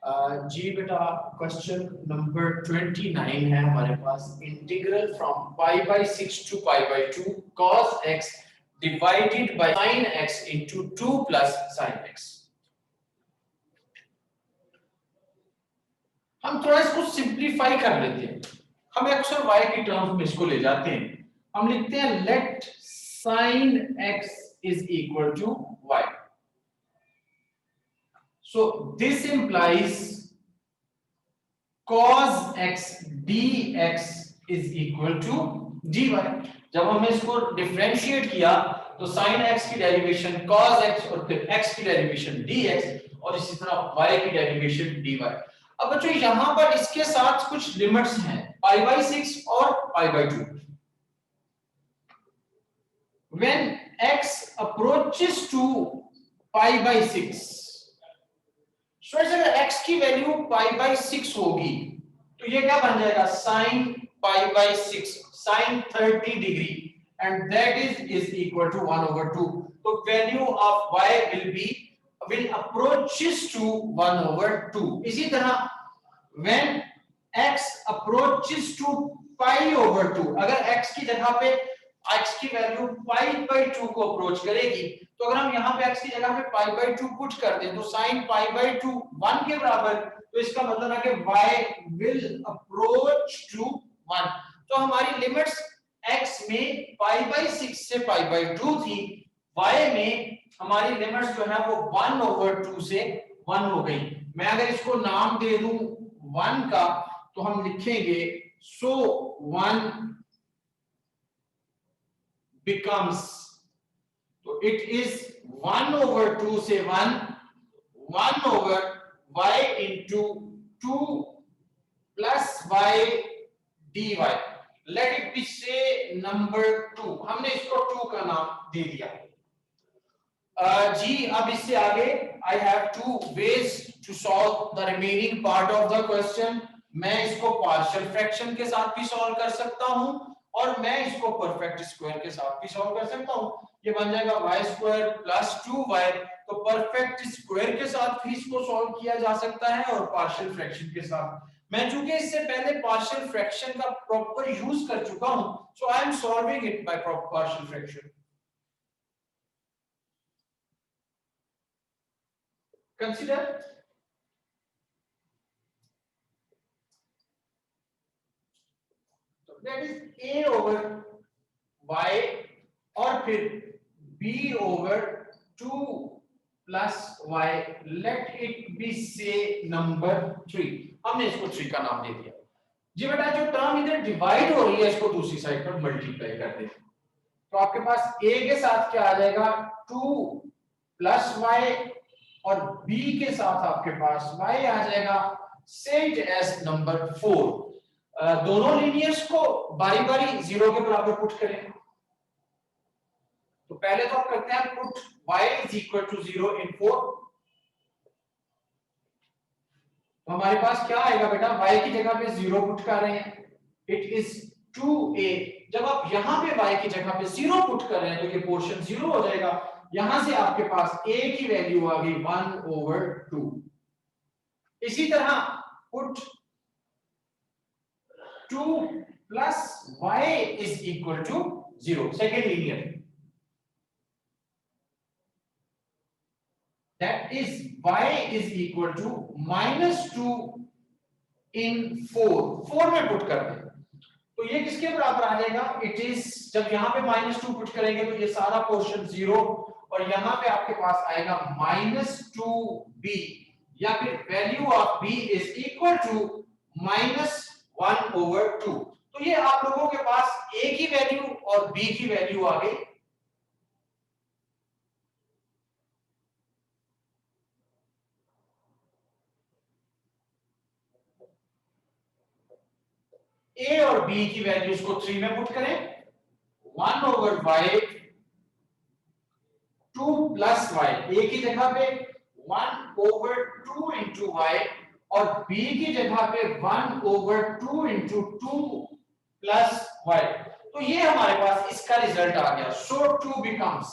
जी बेटा question number 29 है हमारे पास। Integral from pi by 6 to pi by 2 cos x divided by sin x into 2 plus sin x। हम थोड़ा इसको सिंपलीफाई कर लेते हैं। हम x और y की टर्म्स में इसको ले जाते हैं। हम लिखते हैं let sin x is equal to y। So this implies cos x dx is equal to dy। जब हमने इसको डिफरेंशिएट किया तो sin x की डेरिवेशन cos x और फिर x की डेरिवेशन dx और इसी तरह y की डेरिवेशन dy। अब बच्चों यहां पर इसके साथ कुछ लिमिट्स हैं पाई बाई 6 और पाई by 2। when x approaches to pi by 6, so अगर x की वैल्यू पाई बाई 6 होगी तो ये क्या बन जाएगा sin pi by 6 sin 30 degree and that is equal to 1 over 2। तो value of y will approaches to 1 over 2। इसी तरह when x approaches to pi over 2, अगर x की जगह पे x की वैल्यू पाई बाई 2 को अप्रोच करेगी तो अगर हम यहाँ पे x की जगह पे पाई बाई 2 पुट कर दें तो sin पाई बाई 2 1 के बराबर, तो इसका मतलब है कि y will approach to 1। तो हमारी लिमिट्स x में पाई बाई 6 से पाई बाई 2 थी, y में हमारी लिमिट्स जो है वो 1 over 2 से 1 हो गई। मैं अगर इसको नाम दे दूं 1 का तो हम लिखेंगे so 1 becomes, तो it is 1 over 2 से 1 over y into 2 plus y dy। let it be say number 2, हमने इसको 2 का नाम दे दिया। जी अब इससे आगे I have two ways to solve the remaining part of the question। मैं इसको पार्शियल फ्रैक्शन के साथ भी सॉल्व कर सकता हूं और मैं इसको परफेक्ट स्क्वायर के साथ भी सॉल्व कर सकता हूं। ये बन जाएगा y स्क्वायर प्लस 2y। तो परफेक्ट स्क्वायर के साथ भी इसको सॉल्व किया जा सकता है और पार्शियल फ्रैक्शन के साथ। मैं चूंकि इससे पहले पार्शियल फ्रैक्शन का प्रॉपर यूज कर चुका हूं, so I am solving it by partial fraction. Consider that is a over y और फिर b over 2 plus y, let it be say number 3। हमने इसको 3 का नाम दे दिया। जी बेटा जो टर्म इधर डिवाइड हो रही है इसको दूसरी साइड पर मल्टीप्लाई कर देते हैं। तो आपके पास a के साथ क्या आ जाएगा 2 plus y और b के साथ आपके पास y आ जाएगा सेट एज नंबर 4। दोनों लीनियर्स को बारी बारी 0 के बराबर पुट करें। तो पहले तो आप करते हैं put y is equal to 0 in 4। तो हमारे पास क्या आएगा बेटा, y की जगह पे 0 पुट कर रहे हैं, इट इज 2a। जब आप यहां पे y की जगह पे 0 पुट कर रहे हैं तो ये पोर्शन 0 हो जाएगा। यहां से आपके पास a की वैल्यू आ गई 1 over 2। इसी तरह put 2 plus y is equal to 0, second linear, that is y is equal to -2 in 4 में पुट कर दें तो ये किसके बराबर आ जाएगा, इट इज, जब यहां पे -2 पुट करेंगे तो ये सारा पोर्शन 0 और यहां पे आपके पास आएगा -2b या फिर value of b is equal to -1 over 2। तो ये आप लोगों के पास a की वैल्यू और b की वैल्यू आ गई। a और b की वैल्यूज को 3 में पुट करें, 1 over y 2 plus y, a की जगह पे 1 over 2 into y और b की जगह पे 1 over 2 into 2 plus y। तो ये हमारे पास इसका रिजल्ट आ गया। so 2 becomes,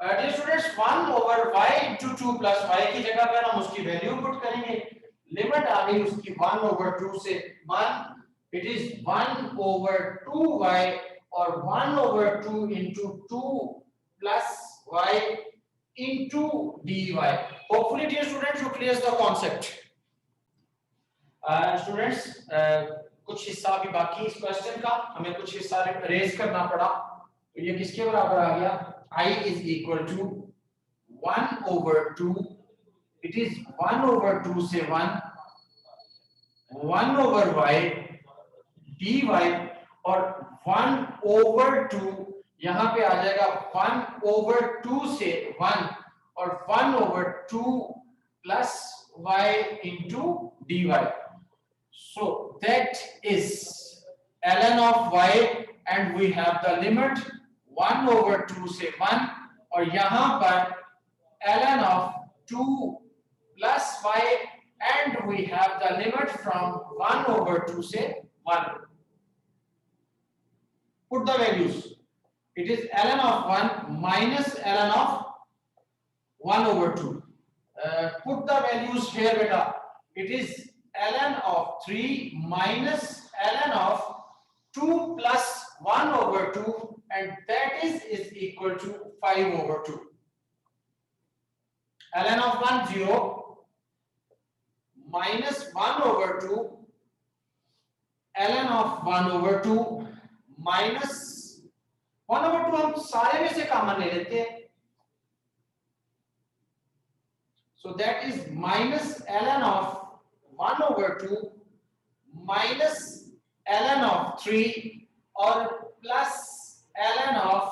dear students 1 over y into 2 plus y की जगह पर हम उसकी वैल्यू पुट करेंगे। लिमिट आ गई उसकी 1 over 2 से 1, इट इज 1 over 2y और 1 over 2 into 2 plus y into dy. Hopefully dear students you clear the concept. Students कुछ हिस्सा अभी बाकी इस क्वेश्चन का, हमें कुछ हिस्सा रेज करना पड़ा। तो ये किसके बराबर आ गया? I is equal to 1 over 2, it is 1 over 2 से 1 over y dy और 1 over 2 यहाँ पे आ जाएगा 1 over 2 से 1 और 1 over 2 plus y into dy. So that is ln of y and we have the limit 1 over 2 से 1 और यहाँ पर ln of 2 plus y and we have the limit from 1 over 2 से 1. Put the values. It is ln of 1 minus ln of 1 over 2. Put the values here beta. It is ln of 3 minus ln of 2 plus 1 over 2 and that is equal to 5 over 2. ln of 1 0 minus 1 over 2 ln of 1 over 2 minus 1 over 2 हम सारे में से common ले लेते हैं, so that is minus ln of 1 over 2 minus ln of 3 or plus ln of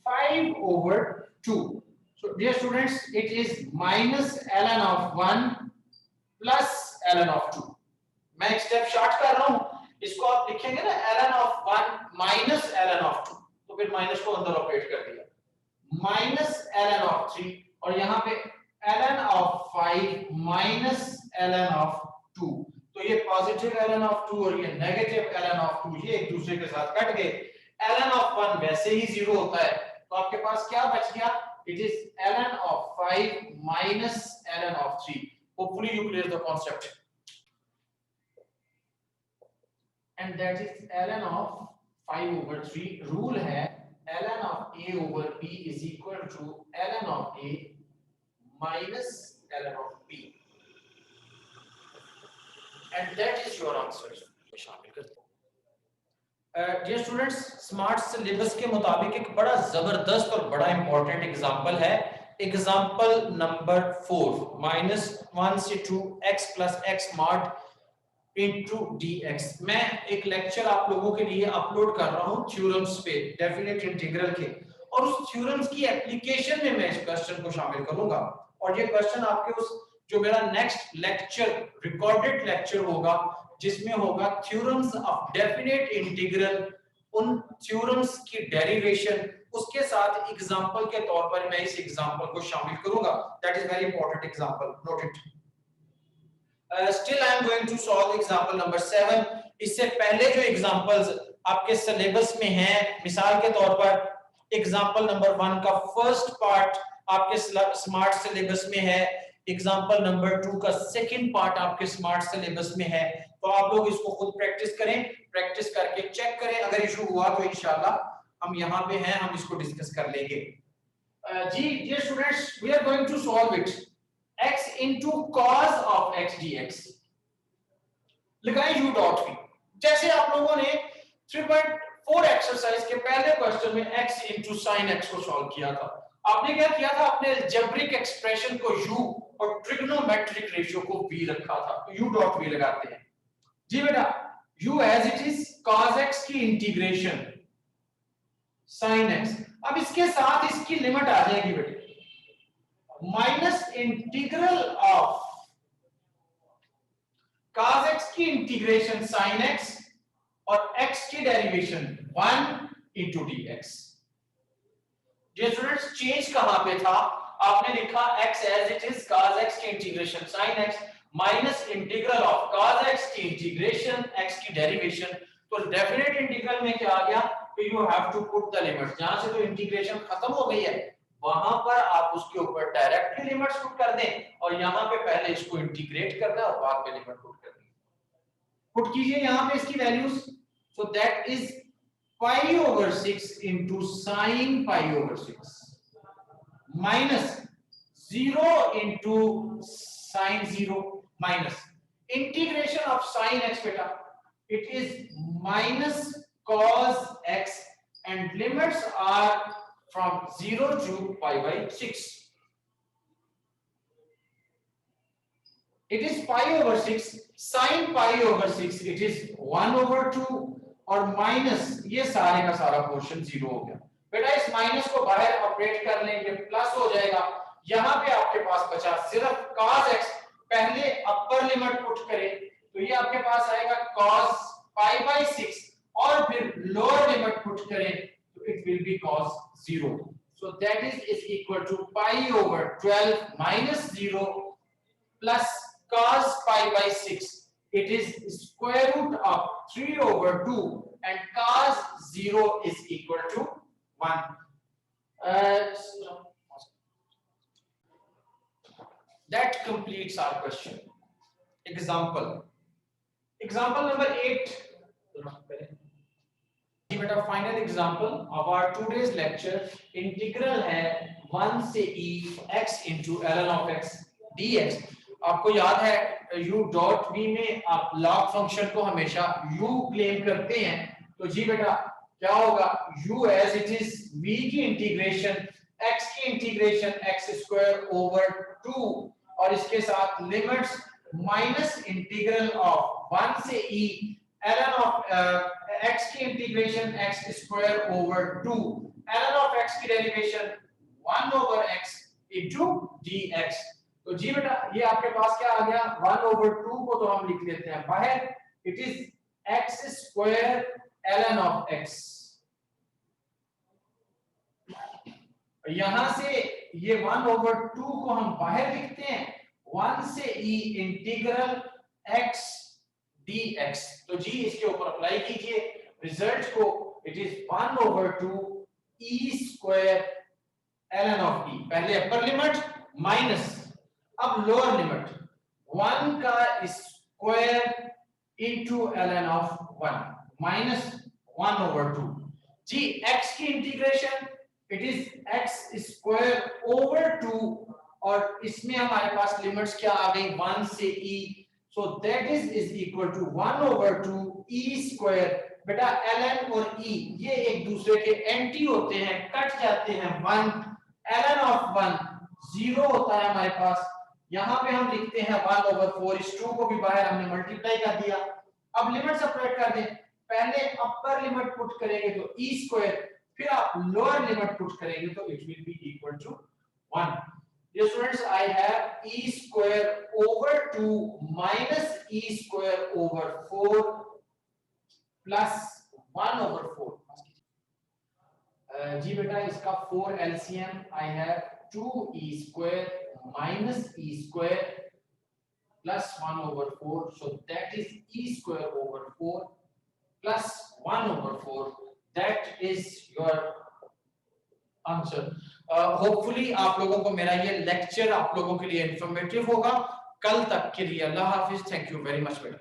5 over 2. So dear students, it is minus ln of 1 plus ln of 2. मैं एक step short कर रहा हूं, इसको आप लिखेंगे ना ln of 1 minus ln of 2, तो फिर माइनस को अंदर ऑपरेट कर दिया, minus ln of 3 और यहाँ पे ln of 5 minus ln of 2. तो ये पॉजिटिव ln of 2 और ये नेगेटिव ln of 2 ये एक दूसरे के साथ कट गए। ln of 1 वैसे ही 0 होता है, तो आपके पास क्या बच गया? It is ln of 5 minus ln of 3. Hopefully you clear the concept. And that is ln of 5 over 3. Rule है ln of a over b is equal to ln of a minus ln of b. And that is your answer. शामिल करते हैं। Dear students, smart syllabus के मुताबिक एक बड़ा जबरदस्त और बड़ा इंपॉर्टेंट एग्जांपल है, एग्जांपल नंबर 4 -1 से 2 x plus x mod into dx। मैं एक लेक्चर आप लोगों के लिए अपलोड कर रहा हूं थ्योरम्स पे, डेफिनेट इंटीग्रल के, और उस थ्योरम्स की एप्लीकेशन में मैं इस क्वेश्चन को शामिल करूंगा। और ये क्वेश्चन आपके उस जो मेरा नेक्स्ट लेक्चर रिकॉर्डेड लेक्चर होगा जिसमें होगा थ्योरम्स ऑफ डेफिनेट इंटीग्रल, उन थ्योरम्स की डेरिवेशन, उसके साथ एग्जांपल के तौर पर मैं इस एग्जांपल को शामिल करूंगा। That is very important example, note it. Still I am going to solve example number 7। इससे पहले जो एग्जांपल्स आपके सिलेबस में हैं, मिसाल के तौर पर एग्जांपल नंबर 1 का फर्स्ट पार्ट आपके स्मार्ट सिलेबस में है, एग्जांपल नंबर 2 का सेकंड पार्ट आपके स्मार्ट सिलेबस में है, तो आप लोग इसको खुद प्रैक्टिस करें, प्रैक्टिस करके चेक करें, अगर इशू हुआ तो इंशाल्लाह हम यहाँ पे हैं, हम इसको डिस्कस कर लेंगे। जी dear students, we are going to solve it. x into cos of x dx लगाएं u डॉट v। जैसे आप लोगों ने 3.4 एक्सरसाइज के पहले क्वेश्चन में x into sin x को सॉल्व किया था, आपने क्या किया था? आपने अलजेब्रिक एक्सप्रेशन को u और ट्रिग्नोमेट्रिक रेशियो को v रखा था, तो u डॉट v लगाते हैं। जी बेटा, u as it is cos x की इंटीग्रेशन sin x, अब इसके साथ इसकी लिमिट आ जाएगी बेटे, minus integral of cos x की इंटीग्रेशन sin x और x की derivation 1 into dx। Dear students, change कहां पे था? आपने लिखा x as it is cos x की integration sin x minus integral of cos x की इंटीग्रेशन x की डेरिवेशन, तो डेफिनेट इंटीग्रल में क्या आ गया? तो you have to put the limits. जहां से तो इंटीग्रेशन खत्म हो गई है वहां पर आप उसके ऊपर डायरेक्टली लिमिट्स पुट कर दें और यहां पे पहले इसको इंटीग्रेट करना है और बाद में लिमिट पुट करनी है। पुट कीजिए यहां पे इसकी values. So that is pi over 6 into sine pi over 6 minus 0 into sine 0 minus integration of sine x बेटा it is minus cos x and limits are from 0 to pi by 6. It is pi over 6 sin pi over 6 it is 1 over 2 और minus ये सारे का सारा portion 0 हो गया। बेटा इस माइनस को बाहर ऑपरेट कर लेंगे प्लस हो जाएगा। यहां पे आपके पास बचा सिर्फ cos x। पहले अपर लिमिट पुट करें तो ये आपके पास आएगा cos पाई बाय 6 और फिर लोअर लिमिट पुट करें तो it will be cos 0। So that is equal to pi over 12 minus 0 plus cos pi by 6 it is square root of 3 over 2 and cos 0 is equal to 1. That completes our question. Example number 8 बेटा final example of our today's lecture. Integral है 1 से e x into ln of x dx। आपको याद है u dot v में आप log function को हमेशा u क्लेम करते हैं तो जी बेटा क्या होगा u as it is v की इंटीग्रेशन x की इंटीग्रेशन x स्क्वायर ओवर 2 और इसके साथ लिमिट्स माइनस इंटीग्रल ऑफ 1 से e ln ऑफ x की integration x square over 2 ln of x की derivation 1 over x into dx। तो जी बेटा ये आपके पास क्या आ गया 1 ओवर 2 को तो हम लिख लेते हैं बाहर it is x square ln of x। यहां से ये 1 ओवर 2 को हम बाहर लिखते हैं 1 से e इंटीग्रल x dx। तो जी इसके ऊपर अप्लाई कीजिए रिजल्ट को it is 1 over 2 e square ln of e। पहले अपर लिमिट माइनस अब लोअर लिमिट 1 का square into ln of 1 minus 1 over 2। जी x की integration it is x square over 2 और इसमें हमारे पास लिमिट्स क्या आ गई 1 से e। So that is equal to 1 over 2 e square। बेटा ln और e ये एक दूसरे के एंटी होते हैं कट जाते हैं 1 ln of 1 0 होता है हमारे पास। यहाँ पे हम लिखते हैं 1 over 4 इस 2 को भी बाहर हमने मल्टीप्लाई कर दिया। अब लिमिट सेपरेट कर दें पहले अपर लिमिट पुट करेंगे तो e स्क्वायर फिर आप लोअर लिमिट पुट करेंगे तो it will be equal to 1। Dear students, I have e square over 2 minus e square over 4 plus 1 over 4। जी बेटा इसका 4 LCM I have 2e square minus e square plus 1 over 4 so that is e square over 4 plus 1 over 4 that is your answer. Hopefully आप लोगों को मेरा ये lecture आप लोगों के लिए इंफॉर्मेटिव होगा। कल तक के लिए अल्लाह हाफिज। थैंक यू वेरी मच बेटा।